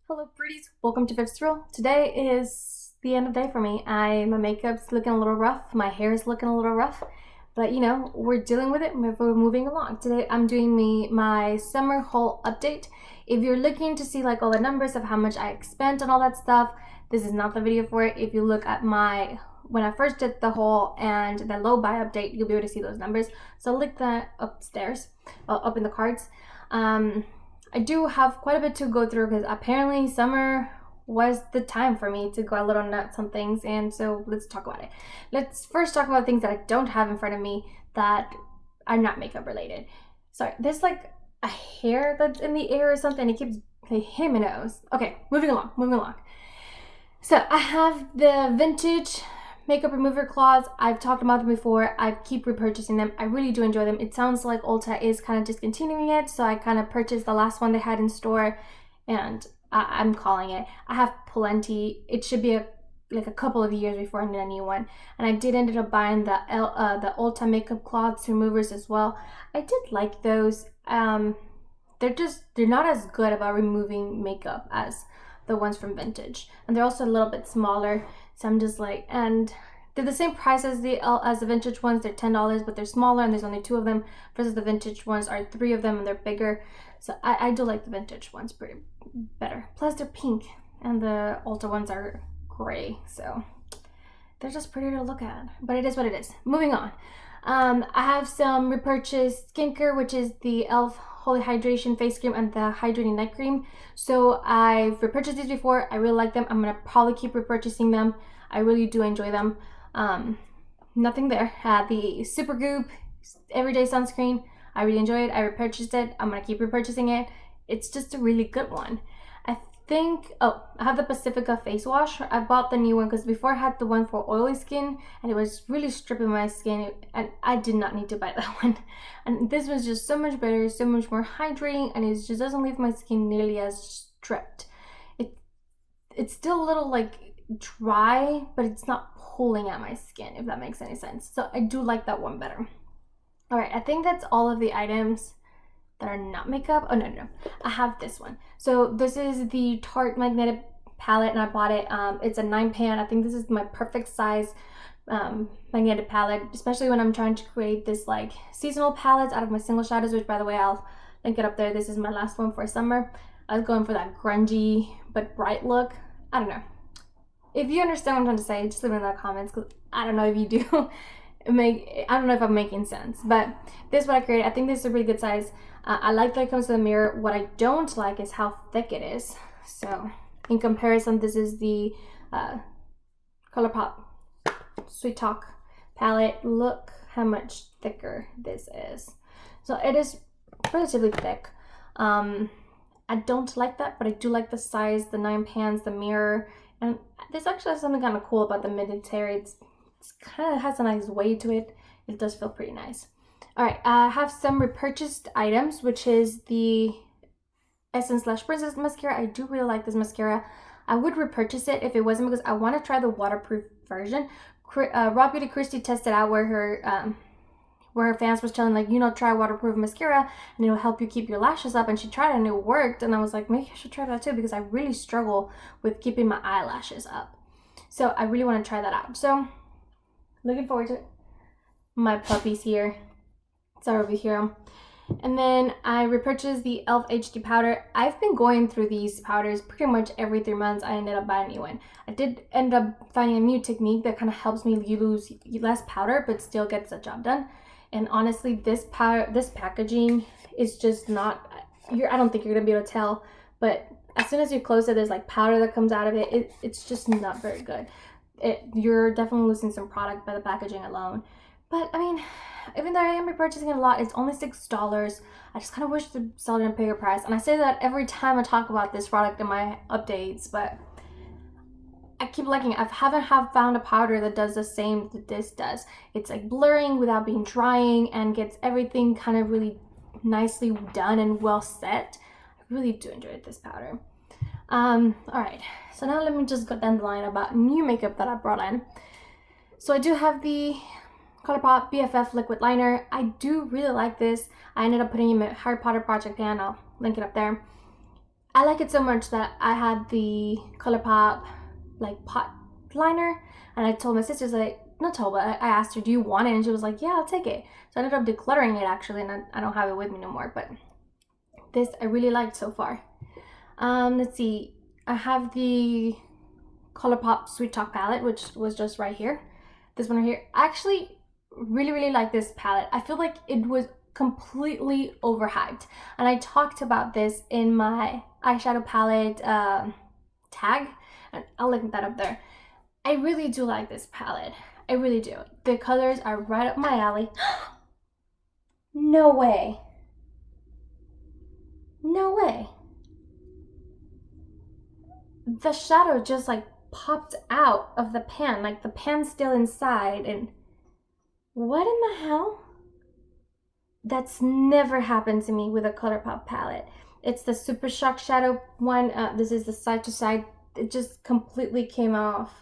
Hello pretties, welcome to Fifth Rule. Today is the end of the day for me. My makeup's looking a little rough, my hair is looking a little rough, but you know, we're dealing with it, we're moving along. Today I'm doing my summer haul update. If you're looking to see like all the numbers of how much I spent and all that stuff, this is not the video for it. If you look at when I first did the haul and the low buy update, you'll be able to see those numbers. So I'll link that upstairs, up in the cards. I do have quite a bit to go through because apparently summer was the time for me to go a little nuts on things, and so let's talk about it. Let's first talk about things that I don't have in front of me that are not makeup related. Sorry, there's like a hair that's in the air or something. It keeps hitting my nose. Okay, moving along. So I have the vintage makeup remover cloths. I've talked about them before. I keep repurchasing them. I really do enjoy them. It sounds like Ulta is kind of discontinuing it, so I kind of purchased the last one they had in store, and I'm calling it. I have plenty. It should be like a couple of years before I need a new one, and I did end up buying the Ulta makeup cloths removers as well. I did like those. They're not as good about removing makeup as the ones from vintage, and they're also a little bit smaller. So I'm just like, and they're the same price as the vintage ones. They're $10, but they're smaller and there's only 2 of them, versus the vintage ones are 3 of them and they're bigger. So I do like the vintage ones pretty better. Plus they're pink and the Ulta ones are gray, so they're just pretty to look at. But it is what it is. Moving on. I have some repurchased skincare, which is the e.l.f. Holy Hydration Face Cream and the Hydrating Night Cream. So I've repurchased these before. I really like them. I'm going to probably keep repurchasing them. I really do enjoy them. Nothing there. The Super Goop Everyday Sunscreen. I really enjoy it. I repurchased it. I'm going to keep repurchasing it. It's just a really good one. I have the Pacifica face wash. I bought the new one because before I had the one for oily skin and it was really stripping my skin, and I did not need to buy that one. And this was just so much better, so much more hydrating, and it just doesn't leave my skin nearly as stripped. It's still a little like dry, but it's not pulling at my skin, if that makes any sense. So I do like that one better. All right, I think that's all of the items that are not makeup. Oh no, I have this one. So this is the Tarte magnetic palette, and I bought it. It's a 9-pan. I think this is my perfect size magnetic palette, especially when I'm trying to create this like seasonal palettes out of my single shadows, which by the way I'll link it up there. This is my last one for summer. I was going for that grungy but bright look. I don't know. If you understand what I'm trying to say, just leave it in the comments, because I don't know if you do. I don't know if I'm making sense, but this is what I created. I think this is a really good size. I like that it comes to the mirror. What I don't like is how thick it is. So in comparison, this is the Colourpop Sweet Talk palette. Look how much thicker this is. So it is relatively thick. I don't like that, but I do like the size, the 9 pans, the mirror, and there's actually something kind of cool about the military. It's kind of has a nice weight to it. It does feel pretty nice. All right, I have some repurchased items, which is the Essence Lash Princess mascara. I do really like this mascara. I would repurchase it if it wasn't because I want to try the waterproof version. Raw Beauty Christy tested out where her fans was telling like, you know, try waterproof mascara and it'll help you keep your lashes up, and she tried it and it worked, and I was like, maybe I should try that too because I really struggle with keeping my eyelashes up. So I really want to try that out. So looking forward to it. My puppies here. Sorry over here. And then I repurchased the e.l.f. HD powder. I've been going through these powders pretty much every 3 months. I ended up buying a new one. I did end up finding a new technique that kind of helps me lose less powder but still gets the job done. And honestly, this packaging is just not, I don't think you're gonna be able to tell, but as soon as you close it, there's like powder that comes out of it. It's just not very good. You're definitely losing some product by the packaging alone. But I mean, even though I am repurchasing it a lot, it's only $6. I just kind of wish to sell it at a bigger price. And I say that every time I talk about this product in my updates, but I keep liking it. I haven't found a powder that does the same that this does. It's like blurring without being drying and gets everything kind of really nicely done and well set. I really do enjoy this powder. All right, so now let me just go down the line about new makeup that I brought in. So I do have the Colourpop BFF liquid liner. I do really like this. I ended up putting it in my Harry Potter project pan. I'll link it up there. I like it so much that I had the Colourpop like pot liner, and I told my sisters, like, not told, but I asked her, do you want it? And she was like, yeah, I'll take it. So I ended up decluttering it actually, and I don't have it with me no more, but this I really liked so far. Let's see, I have the Colourpop Sweet Talk palette, which was just right here. This one right here. I actually really like this palette. I feel like it was completely overhyped, and I talked about this in my eyeshadow palette tag, and I'll link that up there. I really do like this palette. I really do. The colors are right up my alley. No way. No way. The shadow just like popped out of the pan, like the pan's still inside, and what in the hell? That's never happened to me with a Colourpop palette. It's the Super Shock Shadow one. This is the side to side. It just completely came off.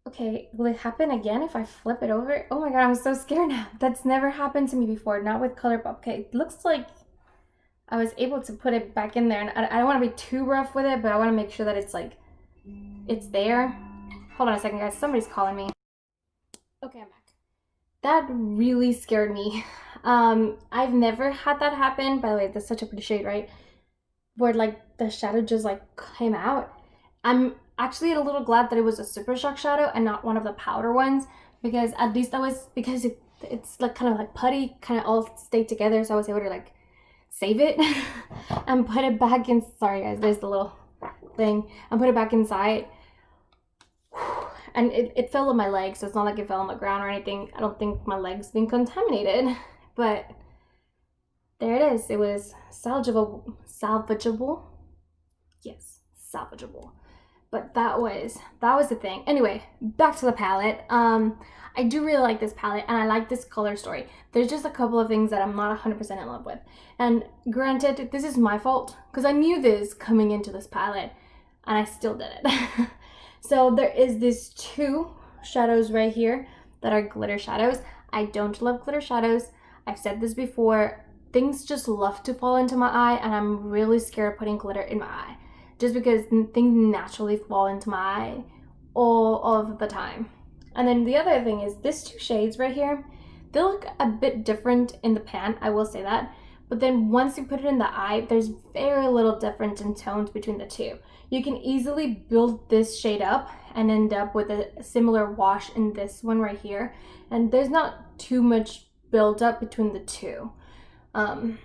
Okay, will it happen again if I flip it over? Oh my god, I'm so scared now. That's never happened to me before, not with Colourpop. Okay, it looks like I was able to put it back in there, and I don't want to be too rough with it, but I want to make sure that it's like, it's there. Hold on a second, guys. Somebody's calling me. Okay, I'm back. That really scared me. I've never had that happen. By the way, that's such a pretty shade, right? Where like the shadow just like came out. I'm actually a little glad that it was a Super Shock shadow and not one of the powder ones, because at least that was, because it's like kind of like putty, kind of all stayed together, so I was able to like save it and put it back in. Sorry guys, there's the little thing, and put it back inside. And it fell on my leg, so it's not like it fell on the ground or anything. I don't think my leg's been contaminated, but there it is. It was salvageable. Yes, salvageable. But that was the thing. Anyway, back to the palette. I do really like this palette, and I like this color story. There's just a couple of things that I'm not 100% in love with. And granted, this is my fault, because I knew this coming into this palette, and I still did it. So there is these two shadows right here that are glitter shadows. I don't love glitter shadows. I've said this before. Things just love to fall into my eye, and I'm really scared of putting glitter in my eye, just because things naturally fall into my eye all of the time. And then the other thing is these two shades right here, they look a bit different in the pan, I will say that. But then once you put it in the eye, there's very little difference in tones between the two. You can easily build this shade up and end up with a similar wash in this one right here. And there's not too much build up between the two. Like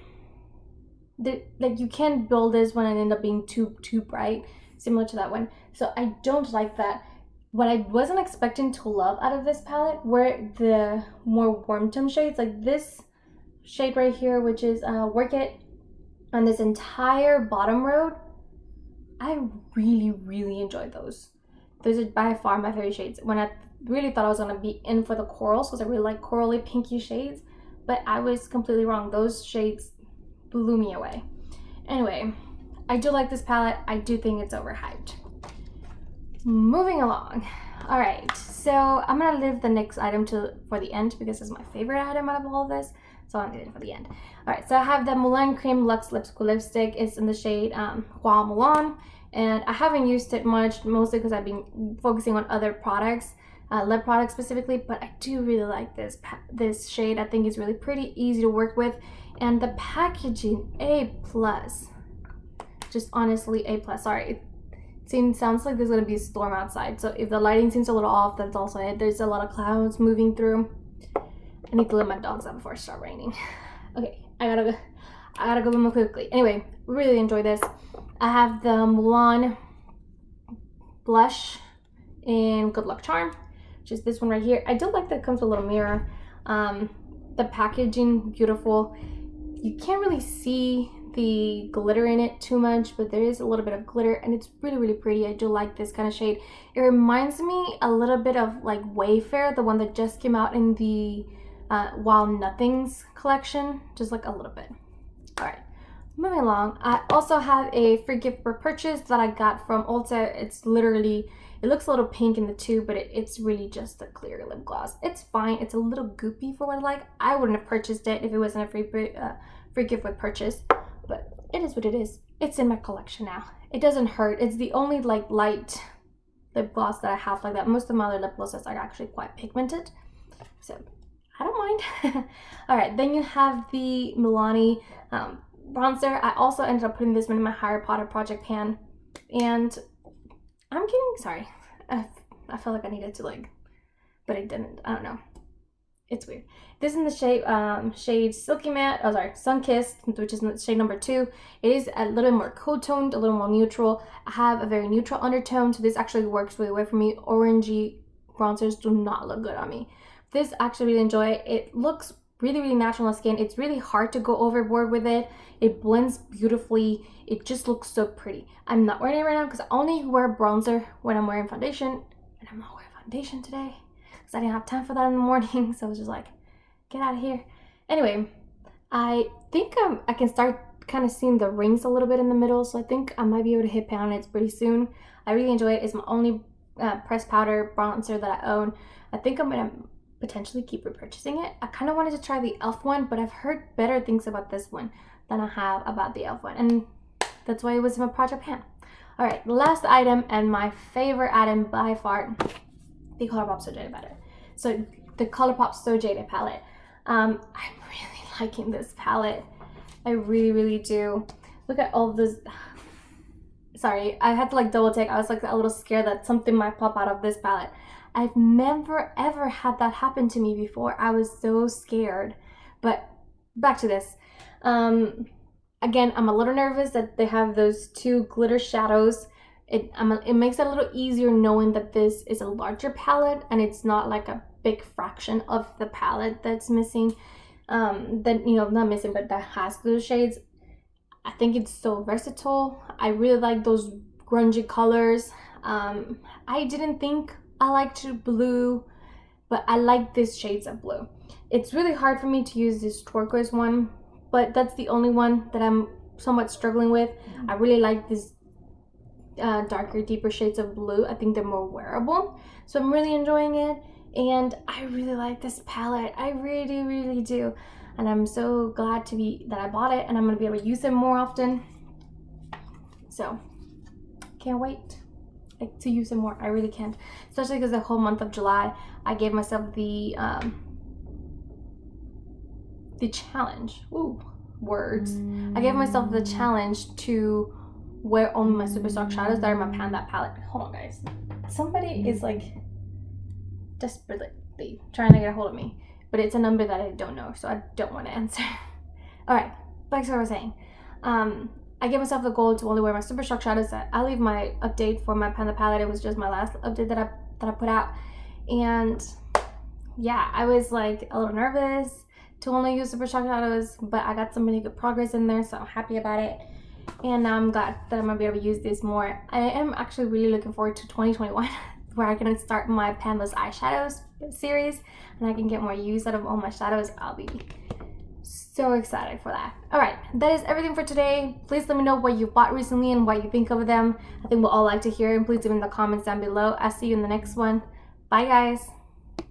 you can't build this one and end up being too bright, similar to that one. So I don't like that. What I wasn't expecting to love out of this palette were the more warm tone shades, like this shade right here, which is Work It, on this entire bottom road. I really enjoyed those. Those are by far my favorite shades. When I really thought I was gonna be in for the corals, because I really like corally pinky shades, but I was completely wrong. Those shades blew me away. Anyway, I do like this palette. I do think it's overhyped. Moving along. All right, so I'm gonna leave the next item for the end, because it's my favorite item out of all of this. So I'm gonna leave it for the end. All right, so I have the Milani Cream Luxe Lipstick. It's in the shade Hua Milan, and I haven't used it much, mostly because I've been focusing on other products, lip products specifically. But I do really like this shade. I think it's really pretty, easy to work with, and the packaging A+. Just honestly A+. Sorry, it sounds like there's gonna be a storm outside. So if the lighting seems a little off, that's also it. There's a lot of clouds moving through. I need to let my dogs out before it starts raining. Okay, I gotta go more quickly. Anyway, really enjoy this. I have the Mulan blush in Good Luck Charm, which is this one right here. I do like that it comes with a little mirror. The packaging, beautiful. You can't really see the glitter in it too much, but there is a little bit of glitter, and it's really pretty. I do like this kind of shade. It reminds me a little bit of like Wayfair, the one that just came out in the While Nothings collection, just like a little bit. All right, moving along. I also have a free gift for purchase that I got from Ulta. It's literally, it looks a little pink in the tube, but it's really just a clear lip gloss. It's fine. It's a little goopy for what I like. I wouldn't have purchased it if it wasn't a free gift with purchase, but it is what it is. it's in my collection now. It doesn't hurt. It's the only like light lip gloss that I have like that. Most of my other lip glosses are actually quite pigmented, so I don't mind. All right, then you have the Milani bronzer. I also ended up putting this one in my Harry Potter project pan, and I'm getting, sorry, I felt like I needed to like, but I didn't. I don't know. It's weird. This is in the shade Silky Matte, Sun-Kissed, which is shade number 2. It is a little more cool toned, a little more neutral. I have a very neutral undertone, so this actually works really well for me. Orangey bronzers do not look good on me. This I actually really enjoy. It looks really, really natural on the skin. It's really hard to go overboard with it. It blends beautifully. It just looks so pretty. I'm not wearing it right now because I only wear bronzer when I'm wearing foundation, and I'm not wearing foundation today because I didn't have time for that in the morning. So I was just like, get out of here. Anyway, I think I can start kind of seeing the rings a little bit in the middle, so I think I might be able to hit pan on it pretty soon. I really enjoy it. It's my only pressed powder bronzer that I own. I think I'm gonna potentially keep repurchasing it. I kind of wanted to try the e.l.f. one, but I've heard better things about this one than I have about the e.l.f. one, and that's why it was in my project pan. All right, last item, and my favorite item by far, the Colourpop So Jaded palette. So the Colourpop So Jaded palette. I'm really liking this palette. I really, really do. Look at all this. Sorry, I had to like double take. I was like a little scared that something might pop out of this palette. I've never ever had that happen to me before. I was so scared. But back to this. Again, I'm a little nervous that they have those 2 glitter shadows. It makes it a little easier knowing that this is a larger palette and it's not like a big fraction of the palette that's missing. That, you know, not missing, but that has those shades. I think it's so versatile. I really like those grungy colors. I didn't think I liked blue, but I like these shades of blue. It's really hard for me to use this turquoise one, but that's the only one that I'm somewhat struggling with. I really like these darker, deeper shades of blue. I think they're more wearable, so I'm really enjoying it, and I really like this palette. I really, really do, and I'm so glad that I bought it, and I'm gonna be able to use it more often. So can't wait to use it more. I really can't, especially because the whole month of July I gave myself the challenge. Ooh, words. I gave myself the challenge to wear only my super soft shadows that are my Panda palette. Hold on, guys. Somebody is like desperately trying to get a hold of me, but it's a number that I don't know, so I don't want to answer. All right, back to what I was saying. I gave myself the goal to only wear my super shock shadows. I'll leave my update for my Panda palette. It was just my last update that I put out, and yeah, I was like a little nervous to only use super shock shadows, but I got some really good progress in there, so I'm happy about it. And now I'm glad that I'm gonna be able to use this more. I am actually really looking forward to 2021, where I can start my Panless eyeshadows series, and I can get more use out of all my shadows. I'll be so excited for that. All right, that is everything for today. Please let me know what you bought recently and what you think of them. I think we'll all like to hear, and please leave in the comments down below. I'll see you in the next one. Bye, guys.